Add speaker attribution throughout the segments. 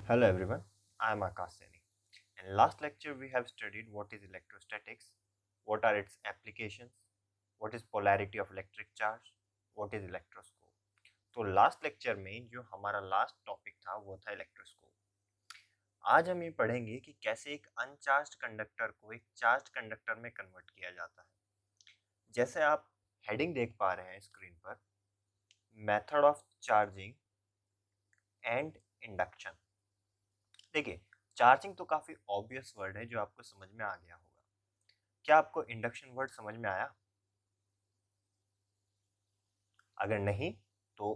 Speaker 1: Hello everyone, I am Akash Saini. In last lecture we have studied what is electrostatics, what are its applications, what is polarity of electric charge, what is electroscope. तो last lecture में जो हमारा last topic था वो था electroscope. आज हम ये पढ़ेंगे कि कैसे एक अनचार्ज्ड कंडक्टर को एक चार्ज्ड कंडक्टर में कन्वर्ट किया जाता है। जैसे आप हेडिंग देख पा रहे हैं स्क्रीन पर, method of charging and induction. देखिए, चार्जिंग तो काफी ऑब्वियस वर्ड है जो आपको समझ में आ गया होगा। क्या आपको इंडक्शन वर्ड समझ में आया? अगर नहीं तो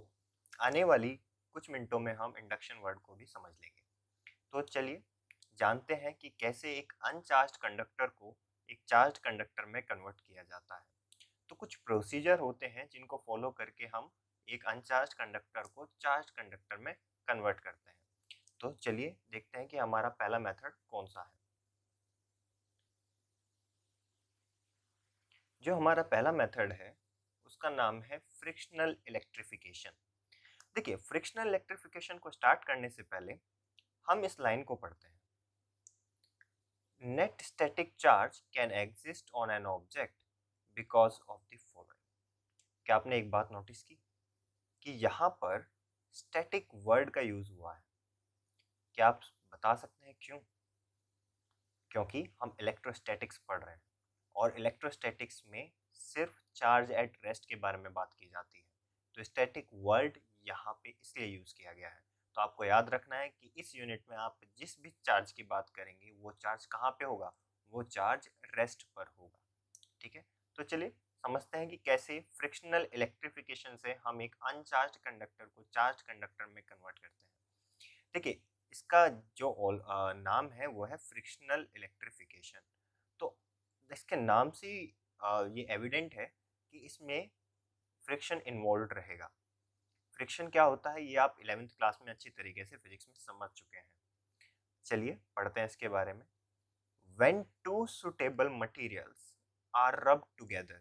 Speaker 1: आने वाली कुछ मिनटों में हम इंडक्शन वर्ड को भी समझ लेंगे। तो चलिए जानते हैं कि कैसे एक अनचार्ज्ड कंडक्टर को एक चार्ज्ड कंडक्टर में कन्वर्ट किया जाता है। तो कुछ प्रोसीजर होते हैं जिनको फॉलो करके हम एक अनचार्ज्ड कंडक्टर को चार्ज्ड कंडक्टर में कन्वर्ट करते हैं। तो चलिए देखते हैं कि हमारा पहला मेथड कौन सा है। जो हमारा पहला मेथड है उसका नाम है फ्रिक्शनल इलेक्ट्रिफिकेशन। देखिए, फ्रिक्शनल इलेक्ट्रिफिकेशन को स्टार्ट करने से पहले हम इस लाइन को पढ़ते हैं। Net static charge can exist on an object because of the following. क्या आपने एक बात नोटिस की कि यहाँ पर स्टैटिक वर्ड का यूज हुआ है? क्या आप बता सकते हैं क्यों? क्योंकि हम इलेक्ट्रोस्टैटिक्स पढ़ रहे हैं और इलेक्ट्रोस्टैटिक्स में सिर्फ चार्ज एट रेस्ट के बारे में बात की जाती है। तो स्टैटिक वर्ड यहाँ पे इसलिए यूज किया गया है। तो आपको याद रखना है कि इस यूनिट में आप जिस भी चार्ज की बात करेंगे वो चार्ज कहाँ पे होगा? वो चार्ज रेस्ट पर होगा। ठीक है, तो चलिए समझते हैं कि कैसे फ्रिक्शनल इलेक्ट्रिफिकेशन से हम एक अनचार्ज कंडक्टर को चार्ज कंडक्टर में कन्वर्ट करते हैं। देखिए, इसका जो नाम है वो है फ्रिक्शनल इलेक्ट्रिफिकेशन। तो इसके नाम से ये एविडेंट है कि इसमें फ्रिक्शन इन्वॉल्व रहेगा। फ्रिक्शन क्या होता है ये आप 11th क्लास में अच्छी तरीके से फिजिक्स में समझ चुके हैं। चलिए पढ़ते हैं इसके बारे में। When two suitable materials are rubbed together,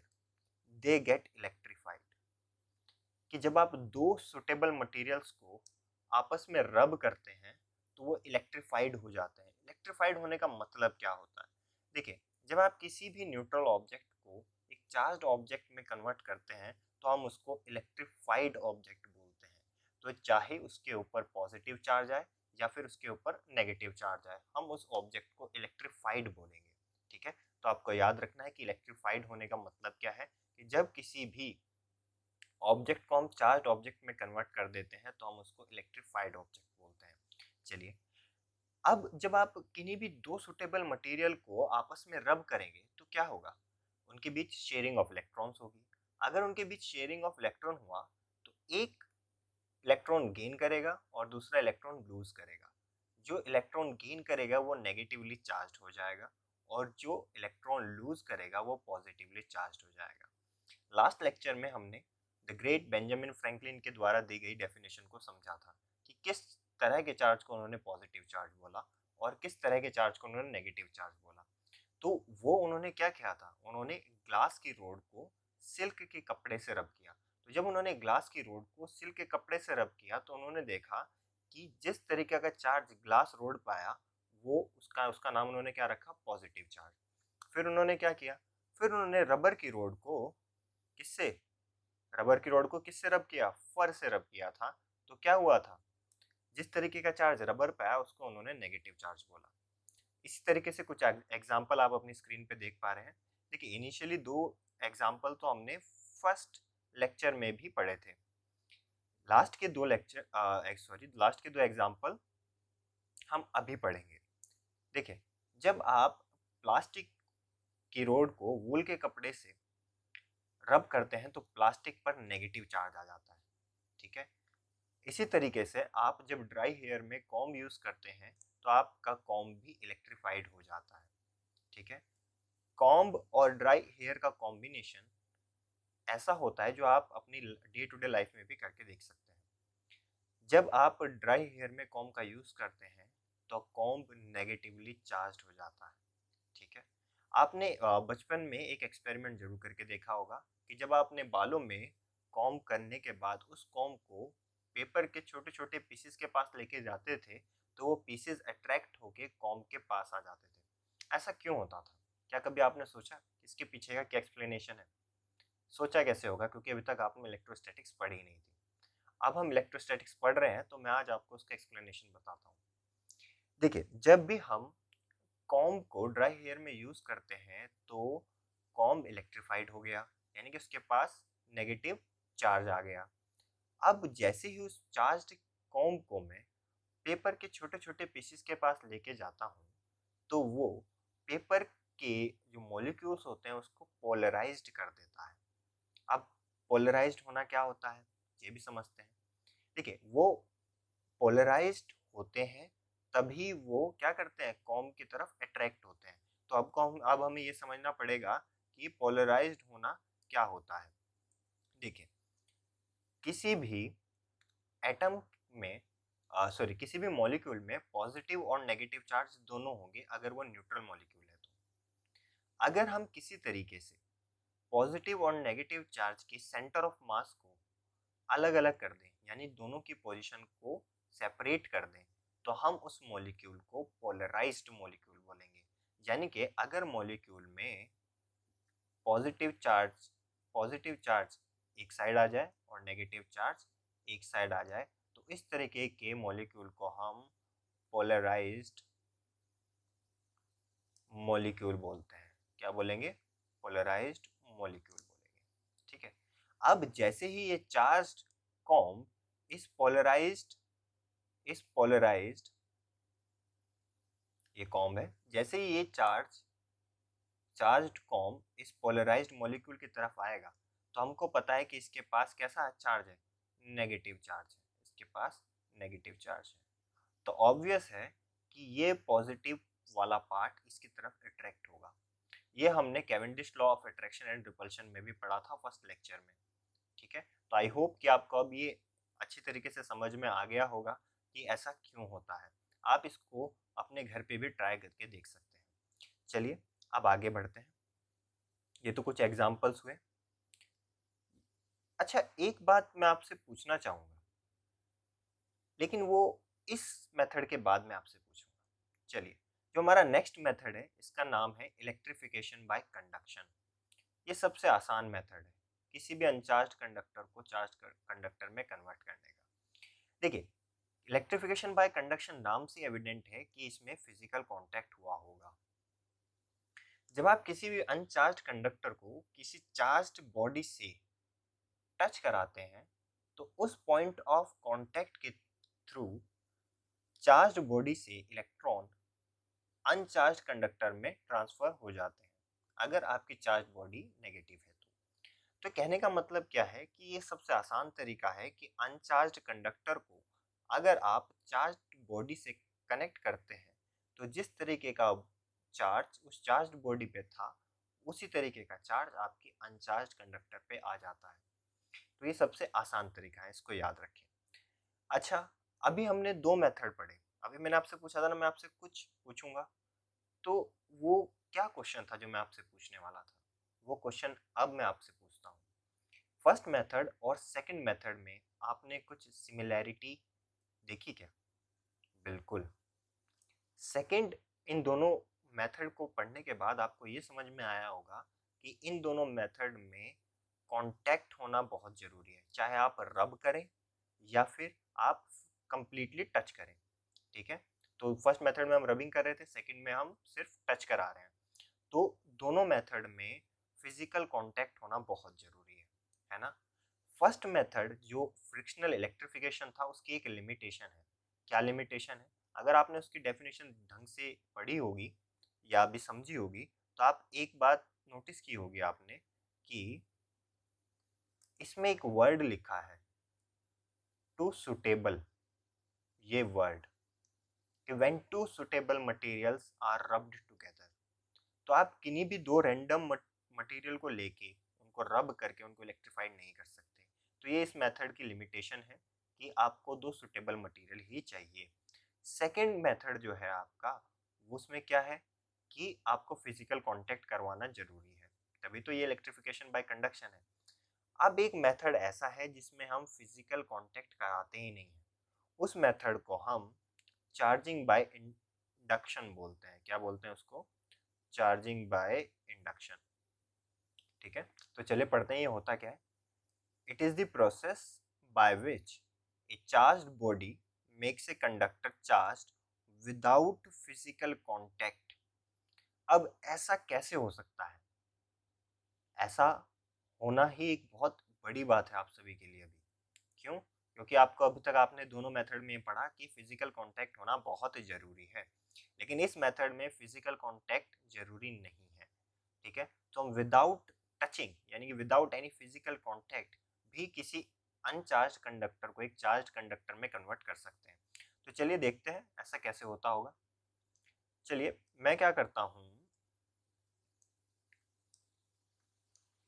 Speaker 1: they get electrified। कि जब आप दो सुटेबल मटेरियल्स को आपस में रब करते हैं तो वो इलेक्ट्रीफाइड हो जाते हैं। इलेक्ट्रीफाइड होने का मतलब क्या होता है? देखिए, जब आप किसी भी न्यूट्रल ऑब्जेक्ट को एक चार्ज्ड ऑब्जेक्ट में कन्वर्ट करते हैं तो हम उसको इलेक्ट्रीफाइड ऑब्जेक्ट बोलते हैं। तो चाहे उसके ऊपर पॉजिटिव चार्ज आए या फिर उसके ऊपर नेगेटिव चार्ज आए, हम उस ऑब्जेक्ट को इलेक्ट्रीफाइड बोलेंगे। ठीक है, तो आपको याद रखना है कि इलेक्ट्रीफाइड होने का मतलब क्या है कि जब किसी भी ऑब्जेक्ट को हम चार्ज ऑब्जेक्ट में कन्वर्ट कर देते हैं तो हम उसको इलेक्ट्रीफाइड ऑब्जेक्ट बोलते हैं। चलिए, अब जब आप किन्हीं भी दो सुटेबल मटेरियल को आपस में रब करेंगे तो क्या होगा? उनके बीच शेयरिंग ऑफ इलेक्ट्रॉन्स होगी। अगर उनके बीच शेयरिंग ऑफ इलेक्ट्रॉन हुआ तो एक इलेक्ट्रॉन गेन करेगा और दूसरा इलेक्ट्रॉन लूज करेगा। जो इलेक्ट्रॉन गेन करेगा वो नेगेटिवली चार्ज हो जाएगा और जो इलेक्ट्रॉन लूज करेगा वो पॉजिटिवली चार्ज हो जाएगा। लास्ट लेक्चर में हमने द ग्रेट बेंजामिन फ्रैंकलिन के द्वारा दी गई डेफिनेशन को समझा था कि किस तरह के चार्ज को उन्होंने पॉजिटिव चार्ज बोला और किस तरह के चार्ज को उन्होंने नेगेटिव चार्ज बोला। तो वो उन्होंने क्या किया था? उन्होंने ग्लास की रोड को सिल्क के कपड़े से रब किया। तो जब उन्होंने ग्लास की रोड को सिल्क के कपड़े से रब किया तो उन्होंने देखा कि जिस तरीके का चार्ज ग्लास रोड पाया वो उसका उसका नाम उन्होंने क्या रखा? Positive charge. फिर उन्होंने क्या किया? फिर उन्होंने रबर की रोड को किससे रबर की रॉड को किससे रब किया? फर से रब किया था। तो क्या हुआ था? जिस तरीके का चार्ज रबर पे आया उसको उन्होंने नेगेटिव चार्ज बोला। इसी तरीके से कुछ एग्जाम्पल आप अपनी स्क्रीन पे देख पा रहे हैं। देखिए, इनिशियली दो एग्जाम्पल तो हमने फर्स्ट लेक्चर में भी पढ़े थे। लास्ट के दो एग्जाम्पल हम अभी पढ़ेंगे। देखिए, जब आप प्लास्टिक की रोड को वूल के कपड़े से रब करते हैं तो प्लास्टिक पर नेगेटिव चार्ज आ जाता है। ठीक है, इसी तरीके से आप जब ड्राई हेयर में कॉम्ब यूज करते हैं तो आपका कॉम्ब भी इलेक्ट्रीफाइड हो जाता है। ठीक है, कॉम्ब और ड्राई हेयर का कॉम्बिनेशन ऐसा होता है जो आप अपनी डे टू डे लाइफ में भी करके देख सकते हैं। जब आप ड्राई हेयर में कॉम्ब का यूज करते हैं तो कॉम्ब नेगेटिवली चार्ज हो जाता है। ठीक है, आपने बचपन में एक एक्सपेरिमेंट जरूर करके देखा होगा कि जब आप अपने बालों में कॉम्ब करने के बाद उस कॉम्ब को पेपर के छोटे छोटे पीसेस के पास लेके जाते थे तो वो पीसेस अट्रैक्ट होके कॉम्ब के पास आ जाते थे। ऐसा क्यों होता था? क्या कभी आपने सोचा इसके पीछे का क्या एक्सप्लेनेशन है? सोचा कैसे होगा, क्योंकि अभी तक आपने इलेक्ट्रोस्टैटिक्स पढ़ी ही नहीं थी। अब हम इलेक्ट्रोस्टैटिक्स पढ़ रहे हैं तो मैं आज आपको उसका एक्सप्लेनेशन बताता हूँ। देखिए, जब भी हम कॉम्ब को ड्राई हेयर में यूज करते हैं तो कॉम्ब इलेक्ट्रीफाइड हो गया, यानी कि उसके पास नेगेटिव चार्ज आ गया। अब जैसे ही उस चार्ज्ड कॉम्ब को मैं पेपर के छोटे छोटे पीसेस के पास लेके जाता हूँ तो वो पेपर के जो मॉलिक्यूल्स होते हैं उसको पोलराइज्ड कर देता है। अब पोलराइज्ड होना क्या होता है ये भी समझते हैं। देखिए, वो पोलराइज्ड होते हैं तभी वो क्या करते हैं, कॉम्ब की तरफ अट्रैक्ट होते हैं। तो अब हमें ये समझना पड़ेगा कि पोलराइज्ड होना क्या होता है। देखिए, किसी भी एटम में किसी भी मॉलिक्यूल में पॉजिटिव और नेगेटिव चार्ज दोनों होंगे अगर वो न्यूट्रल मॉलिक्यूल है। तो अगर हम किसी तरीके से पॉजिटिव और नेगेटिव चार्ज के सेंटर ऑफ मास को अलग अलग कर दें, यानी दोनों की पोजीशन को सेपरेट कर दें, तो हम उस मॉलिक्यूल को पोलराइज्ड मॉलिक्यूल बोलेंगे। यानी कि अगर मॉलिक्यूल में पॉजिटिव चार्ज पॉजिटिव चार्ज एक साइड आ जाए और नेगेटिव चार्ज एक साइड आ जाए, तो इस तरीके के मॉलिक्यूल को हम पोलराइज्ड मॉलिक्यूल बोलते हैं। क्या बोलेंगे? पोलराइज्ड मॉलिक्यूल बोलेंगे। ठीक है। अब जैसे ही ये चार्ज्ड कॉम्ब इस पोलराइज्ड ये कॉम्ब है, जैसे ही ये चार्ज्ड कॉम्ब इस पोलराइज्ड मॉलिक्यूल की तरफ आएगा तो हमको पता है कि इसके पास कैसा चार्ज है, नेगेटिव चार्ज है। इसके पास नेगेटिव चार्ज है, तो ऑब्वियस है कि ये पॉजिटिव वाला पार्ट इसकी तरफ अट्रैक्ट होगा। ये हमने Cavendish law of attraction and repulsion में भी पढ़ा था फर्स्ट लेक्चर में। ठीक है, तो आई होप कि आपको अब ये अच्छी तरीके से समझ में आ गया होगा कि ऐसा क्यों होता है। आप इसको अपने घर पे भी ट्राई करके देख सकते हैं। चलिए अब आगे बढ़ते हैं। ये तो कुछ एग्जाम्पल्स हुए। अच्छा, एक बात मैं आपसे पूछना चाहूँगा, लेकिन वो इस मेथड के बाद मैं आपसे पूछूंगा। चलिए, जो हमारा नेक्स्ट मेथड है इसका नाम है इलेक्ट्रिफिकेशन बाय कंडक्शन। ये सबसे आसान मेथड है किसी भी अनचार्ज कंडक्टर को चार्ज कंडक्टर में कन्वर्ट करने का। देखिए, इलेक्ट्रिफिकेशन बाय कंडक्शन नाम से एविडेंट है कि इसमें फिजिकल कांटेक्ट हुआ होगा। जब आप किसी भी अनचार्ज कंडक्टर को किसी चार्ज्ड बॉडी से टच कराते हैं तो उस पॉइंट ऑफ कांटेक्ट के थ्रू चार्ज्ड बॉडी से इलेक्ट्रॉन अनचार्ज कंडक्टर में ट्रांसफर हो जाते हैं अगर आपकी चार्ज बॉडी नेगेटिव है। तो कहने का मतलब क्या है कि ये सबसे आसान तरीका है कि अनचार्ज कंडक्टर को अगर आप चार्ज बॉडी से कनेक्ट करते हैं तो जिस तरीके का चार्ज उस चार्ज बॉडी पे था उसी तरीके का चार्ज आपकी अनचार्ज कंडक्टर पे आ जाता है। तो ये सबसे आसान तरीका है, इसको याद रखें। अच्छा, अभी हमने दो मेथड पढ़े। अभी मैंने आपसे पूछा था ना, मैं आपसे कुछ पूछूंगा, तो वो क्या क्वेश्चन था जो मैं आपसे पूछने वाला था, वो क्वेश्चन अब मैं आपसे पूछता हूँ। फर्स्ट मेथड और सेकंड मेथड में आपने कुछ सिमिलैरिटी देखी क्या? बिल्कुल। सेकंड, इन दोनों मेथड को पढ़ने के बाद आपको ये समझ में आया होगा कि इन दोनों मेथड में कांटेक्ट होना बहुत ज़रूरी है, चाहे आप रब करें या फिर आप कंप्लीटली टच करें। ठीक है, तो फर्स्ट मेथड में हम रबिंग कर रहे थे, सेकंड में हम सिर्फ टच करा रहे हैं। तो दोनों मेथड में फिजिकल कांटेक्ट होना बहुत ज़रूरी है ना। फर्स्ट मेथड जो फ्रिक्शनल इलेक्ट्रिफिकेशन था उसकी एक लिमिटेशन है। क्या लिमिटेशन है? अगर आपने उसकी डेफिनेशन ढंग से पढ़ी होगी या भी समझी होगी तो आप एक बात नोटिस की होगी आपने कि इसमें एक वर्ड लिखा है टू सुटेबल। ये वर्ड कि when two suitable materials are rubbed together, तो आप किन्हीं भी दो रैंडम मटेरियल को लेके उनको रब करके उनको इलेक्ट्रीफाइड नहीं कर सकते। तो ये इस मेथड की लिमिटेशन है कि आपको दो सुटेबल मटेरियल ही चाहिए। सेकंड मेथड जो है आपका, उसमें क्या है कि आपको फिजिकल कांटेक्ट करवाना जरूरी है, तभी तो ये इलेक्ट्रिफिकेशन बाय कंडक्शन है। अब एक मेथड ऐसा है जिसमें हम फिजिकल कांटेक्ट कराते ही नहीं है, उस मेथड को हम चार्जिंग बाय इंडक्शन बोलते हैं। क्या बोलते हैं उसको? Charging by induction. ठीक है, तो चलिए पढ़ते हैं ये होता क्या है। It is the process by which A charged body makes a conductor charged without physical contact. अब ऐसा कैसे हो सकता है? ऐसा होना ही एक बहुत बड़ी बात है आप सभी के लिए अभी। क्यों? क्योंकि आपको अभी तक आपने दोनों मेथड में पढ़ा कि फिजिकल कांटेक्ट होना बहुत जरूरी है, लेकिन इस मेथड में फिजिकल कांटेक्ट जरूरी नहीं है। ठीक है, तो हम विदाउट टचिंग यानी कि विदाउट एनी फिजिकल कांटेक्ट भी किसी अनचार्ज कंडक्टर को एक चार्ज कंडक्टर में कन्वर्ट कर सकते हैं। तो चलिए देखते हैं ऐसा कैसे होता होगा। चलिए मैं क्या करता हूँ,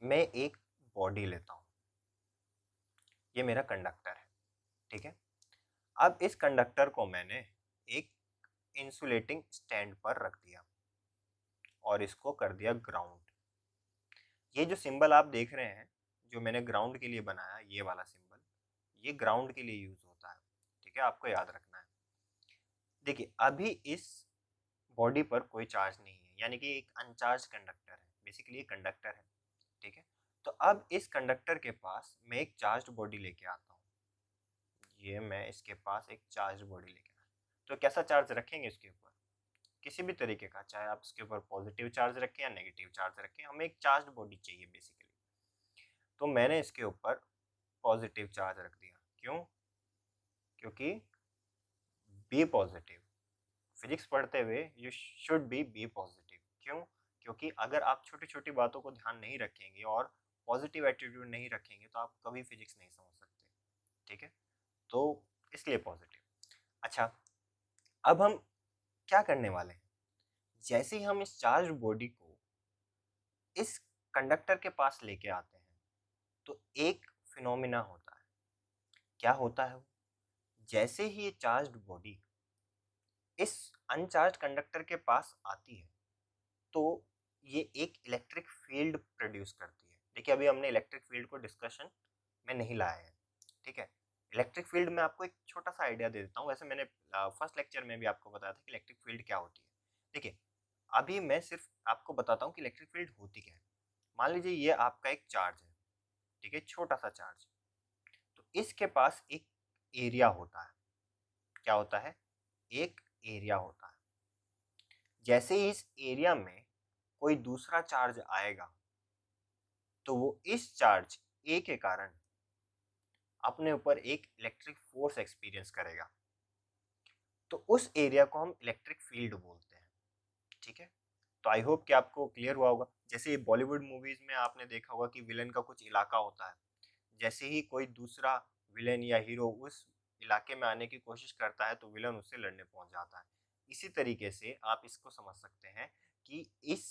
Speaker 1: मैं एक बॉडी लेता हूँ, ये मेरा कंडक्टर है। ठीक है, अब इस कंडक्टर को मैंने एक इंसुलेटिंग स्टैंड पर रख दिया और इसको कर दिया ग्राउंड। ये जो सिंबल आप देख रहे हैं जो मैंने ग्राउंड के लिए बनाया, ये वाला सिंबल, ये ग्राउंड के लिए यूज होता है। ठीक है, आपको याद रखना है। देखिए अभी इस बॉडी पर कोई चार्ज नहीं है, यानी कि एक अनचार्ज कंडक्टर है, बेसिकली ये कंडक्टर है। ठीक है, तो अब इस कंडक्टर के पास मैं एक चार्ज बॉडी लेके आता हूँ। ये मैं इसके पास एक चार्ज बॉडी लेके आया, तो कैसा चार्ज रखेंगे इसके ऊपर? किसी भी तरीके का, चाहे आप इसके ऊपर पॉजिटिव चार्ज रखें या नेगेटिव चार्ज रखें, हमें एक चार्ज बॉडी चाहिए बेसिकली। तो मैंने इसके ऊपर पॉजिटिव चार्ज रख दिया। क्यों? क्योंकि बी पॉजिटिव, फिजिक्स पढ़ते हुए यू शुड बी पॉजिटिव। क्यों? क्योंकि अगर आप छोटी छोटी बातों को ध्यान नहीं रखेंगे और पॉजिटिव एटीट्यूड नहीं रखेंगे तो आप कभी फिजिक्स नहीं समझ सकते। ठीक है, तो इसलिए पॉजिटिव। अच्छा, अब हम क्या करने वाले हैं? जैसे ही हम इस चार्ज बॉडी को इस कंडक्टर के पास लेके आते हैं तो एक फिनोमिना होता है। क्या होता है वो? जैसे ही ये चार्ज्ड बॉडी इस अनचार्ज कंडक्टर के पास आती है तो ये एक इलेक्ट्रिक फील्ड प्रोड्यूस करती है। देखिए अभी हमने इलेक्ट्रिक फील्ड को डिस्कशन में नहीं लाया है। ठीक है, इलेक्ट्रिक फील्ड में आपको एक छोटा सा आइडिया दे देता हूँ। वैसे मैंने फर्स्ट लेक्चर में भी आपको बताया था कि इलेक्ट्रिक फील्ड क्या होती है। देखिए अभी मैं सिर्फ आपको बताता हूँ कि इलेक्ट्रिक फील्ड होती क्या है। मान लीजिए ये आपका एक चार्ज है, ठीक है, छोटा सा चार्ज। तो इसके पास एक एरिया होता है। क्या होता है? एक एरिया होता है। जैसे ही इस एरिया में कोई दूसरा चार्ज आएगा तो वो इस चार्ज ए के कारण अपने ऊपर एक इलेक्ट्रिक फोर्स एक्सपीरियंस करेगा। तो उस एरिया को हम इलेक्ट्रिक फील्ड बोलते हैं। ठीक है, तो आई होप कि आपको क्लियर हुआ होगा। जैसे बॉलीवुड मूवीज में आपने देखा होगा कि विलन का कुछ इलाका होता है, जैसे ही कोई दूसरा विलेन या हीरो उस इलाके में आने की कोशिश करता है तो विलन उससे लड़ने पहुंच जाता है। इसी तरीके से आप इसको समझ सकते हैं कि इस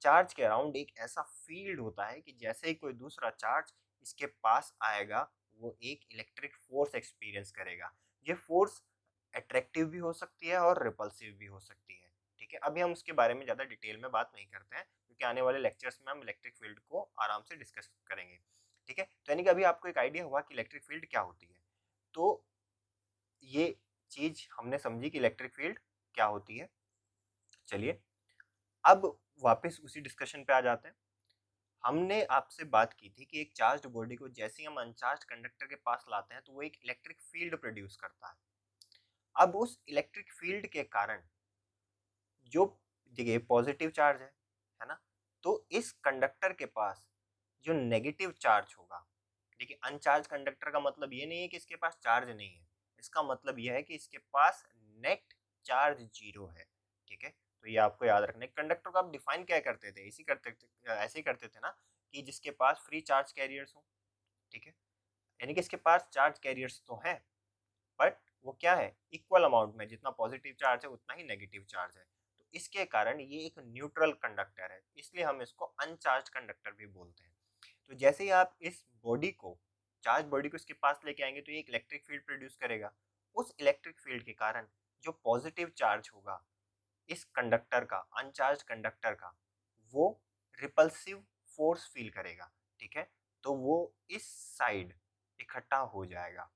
Speaker 1: चार्ज के अराउंड एक ऐसा फील्ड होता है कि जैसे ही कोई दूसरा चार्ज इसके पास आएगा वो एक इलेक्ट्रिक फोर्स एक्सपीरियंस करेगा। ये फोर्स अट्रैक्टिव भी हो सकती है और रिपल्सिव भी हो सकती है। ठीक है, अभी हम उसके बारे में ज़्यादा डिटेल में बात नहीं करते हैं क्योंकि आने वाले लेक्चर्स में हम इलेक्ट्रिक फील्ड को आराम से डिस्कस करेंगे। ठीक है, तो यानी कि अभी आपको एक आइडिया हुआ कि इलेक्ट्रिक फील्ड क्या होती है। तो ये चीज हमने समझी कि इलेक्ट्रिक फील्ड क्या होती है। चलिए अब वापस उसी डिस्कशन पे आ जाते हैं। हमने आपसे बात की थी कि एक चार्ज्ड बॉडी को जैसे ही हम अनचार्ज कंडक्टर के पास लाते हैं तो वो एक इलेक्ट्रिक फील्ड प्रोड्यूस करता है। अब उस इलेक्ट्रिक फील्ड के कारण जो, देखिए पॉजिटिव चार्ज है ना, तो इस कंडक्टर के पास जो नेगेटिव चार्ज होगा, देखिए अनचार्ज कंडक्टर का मतलब ये नहीं है कि इसके पास चार्ज नहीं है, इसका मतलब यह है कि इसके पास नेट चार्ज जीरो है। ठीक है, तो ये आपको याद रखना है। कंडक्टर को आप डिफाइन क्या करते थे? इसी करते थे, ऐसे ही करते थे ना, कि जिसके पास फ्री चार्ज कैरियर्स हो। ठीक है, यानी कि इसके पास चार्ज कैरियर्स तो हैं बट वो क्या है, इक्वल अमाउंट में, जितना पॉजिटिव चार्ज है उतना ही नेगेटिव चार्ज है। तो इसके कारण ये एक न्यूट्रल कंडक्टर है, इसलिए हम इसको अनचार्ज कंडक्टर भी बोलते हैं। तो जैसे ही आप इस बॉडी को, चार्ज बॉडी को इसके पास लेके आएंगे तो ये एक इलेक्ट्रिक फील्ड प्रोड्यूस करेगा। उस इलेक्ट्रिक फील्ड के कारण जो पॉजिटिव चार्ज होगा इस कंडक्टर का, अनचार्ज कंडक्टर का, वो रिपल्सिव फोर्स फील करेगा। ठीक है, तो वो इस साइड इकट्ठा हो जाएगा।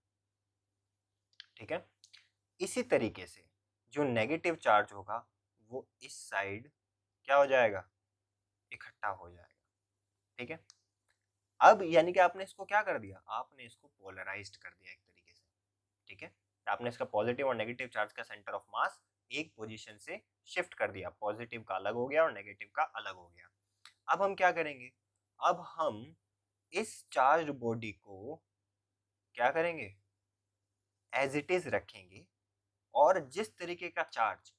Speaker 1: ठीक है, इसी तरीके से जो नेगेटिव चार्ज होगा वो इस साइड क्या हो जाएगा, इकट्ठा हो जाएगा। ठीक है, अब यानी कि आपने इसको क्या कर दिया, आपने इसको पोलराइज्ड कर दिया एक तरीके से। ठीक है, आपने इसका पॉजिटिव और नेगेटिव चार्ज का सेंटर ऑफ मास एक पोजीशन से शिफ्ट कर दिया, पॉजिटिव का अलग हो गया और नेगेटिव का अलग हो गया। अब हम क्या करेंगे, अब हम इस चार्ज बॉडी को क्या करेंगे, एज इट इज रखेंगे, और जिस तरीके का चार्ज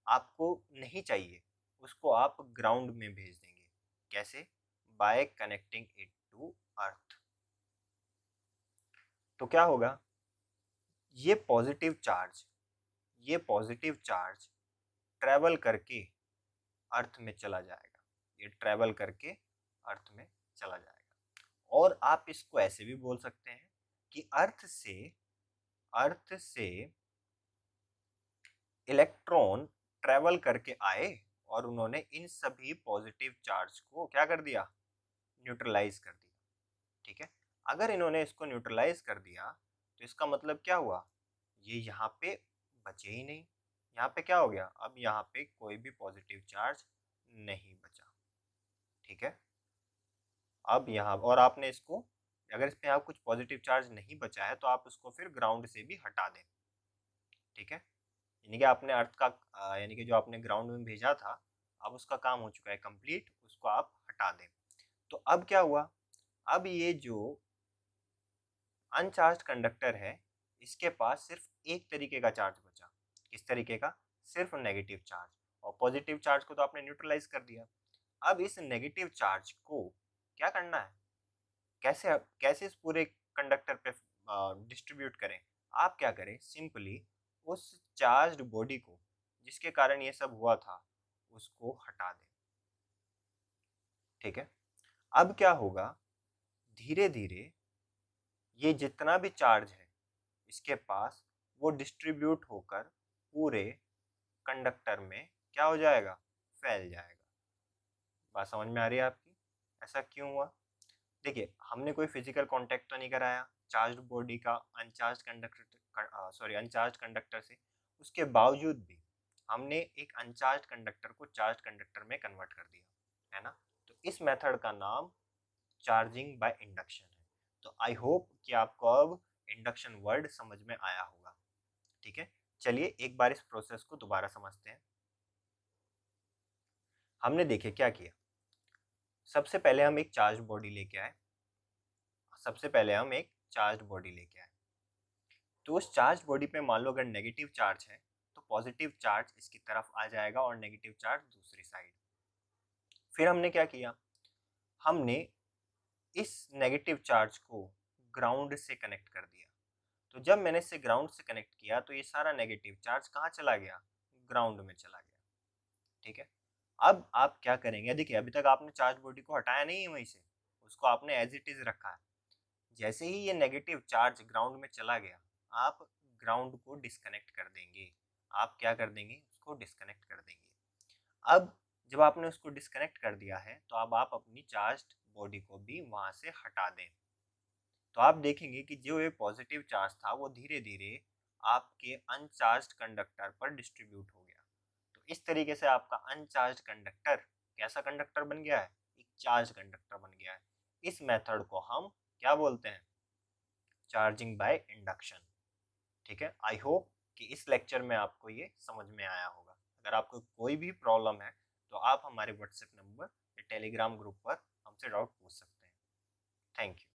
Speaker 1: आपको नहीं चाहिए उसको आप ग्राउंड में भेज देंगे। कैसे, by connecting it to earth. तो क्या होगा, ये पॉजिटिव चार्ज ट्रेवल करके अर्थ में चला जाएगा, ये ट्रेवल करके अर्थ में चला जाएगा। और आप इसको ऐसे भी बोल सकते हैं कि अर्थ से इलेक्ट्रॉन ट्रेवल करके आए और उन्होंने इन सभी पॉजिटिव चार्ज को क्या कर दिया, न्यूट्रलाइज कर दिया। ठीक है, अगर इन्होंने इसको न्यूट्रलाइज कर दिया तो इसका मतलब क्या हुआ, ये यहाँ पे बचे ही नहीं, यहाँ पे क्या हो गया, अब यहाँ पे कोई भी पॉजिटिव चार्ज नहीं बचा। ठीक है, अब यहाँ, और आपने इसको, अगर इसमें आप कुछ पॉजिटिव चार्ज नहीं बचा है तो आप उसको फिर ग्राउंड से भी हटा दें। ठीक है, यानी कि आपने अर्थ का यानी कि जो आपने ग्राउंड में भेजा था अब उसका काम हो चुका है कंप्लीट, उसको आप हटा दें। तो अब क्या हुआ, अब ये जो अनचार्ज कंडक्टर है इसके पास सिर्फ एक तरीके का चार्ज बचा। किस तरीके का, सिर्फ नेगेटिव चार्ज, और पॉजिटिव चार्ज को तो आपने न्यूट्रलाइज कर दिया। अब इस नेगेटिव चार्ज को क्या करना है, कैसे कैसे इस पूरे कंडक्टर पे डिस्ट्रीब्यूट करें। आप क्या करें, सिंपली उस चार्ज्ड बॉडी को जिसके कारण ये सब हुआ था उसको हटा दें। ठीक है, अब क्या होगा, धीरे धीरे ये जितना भी चार्ज है इसके पास वो डिस्ट्रीब्यूट होकर पूरे कंडक्टर में क्या हो जाएगा, फैल जाएगा। बात समझ में आ रही है आपकी, ऐसा क्यों हुआ। देखिए, हमने कोई फिजिकल कांटेक्ट तो नहीं कराया चार्ज्ड बॉडी का अनचार्ज कंडक्टर से, उसके बावजूद भी हमने एक अनचार्ज कंडक्टर को चार्ज कंडक्टर में कन्वर्ट कर दिया, है ना। तो इस मेथड का नाम चार्जिंग बाय इंडक्शन है। तो आई होप कि आपको अब इंडक्शन वर्ड समझ में आया होगा। ठीक है, चलिए एक बार इस प्रोसेस को दोबारा समझते हैं। हमने देखे क्या किया, सबसे पहले हम एक चार्ज बॉडी लेके आए, तो उस चार्ज बॉडी पे मान लो अगर नेगेटिव चार्ज है तो पॉजिटिव चार्ज इसकी तरफ आ जाएगा और नेगेटिव चार्ज दूसरी साइड। फिर हमने क्या किया, हमने इस नेगेटिव चार्ज को ग्राउंड से कनेक्ट कर दिया। तो जब मैंने इसे ग्राउंड से कनेक्ट किया तो ये सारा नेगेटिव चार्ज कहाँ चला गया, ग्राउंड में चला गया। ठीक है, अब आप क्या करेंगे, देखिए अभी तक आपने चार्ज बॉडी को हटाया नहीं है वहीं से, उसको आपने एज इट इज रखा है। जैसे ही ये नेगेटिव चार्ज ग्राउंड में चला गया आप ग्राउंड को डिस्कनेक्ट कर देंगे, आप क्या कर देंगे, उसको डिस्कनेक्ट कर देंगे। अब जब आपने उसको डिस्कनेक्ट कर दिया है तो अब आप अपनी चार्ज्ड बॉडी को भी वहां से हटा दें। तो आप देखेंगे कि जो ये पॉजिटिव चार्ज था वो धीरे धीरे आपके अनचार्ज्ड कंडक्टर पर डिस्ट्रीब्यूट हो गया। तो इस तरीके से आपका अनचार्ज्ड कंडक्टर कैसा कंडक्टर बन गया है, एक चार्ज कंडक्टर बन गया है। इस मेथड को हम क्या बोलते हैं, चार्जिंग बाय इंडक्शन। ठीक है, आई होप कि इस लेक्चर में आपको ये समझ में आया होगा। अगर आपको कोई भी प्रॉब्लम है तो आप हमारे व्हाट्सएप नंबर या टेलीग्राम ग्रुप पर हमसे डाउट पूछ सकते हैं। Thank you.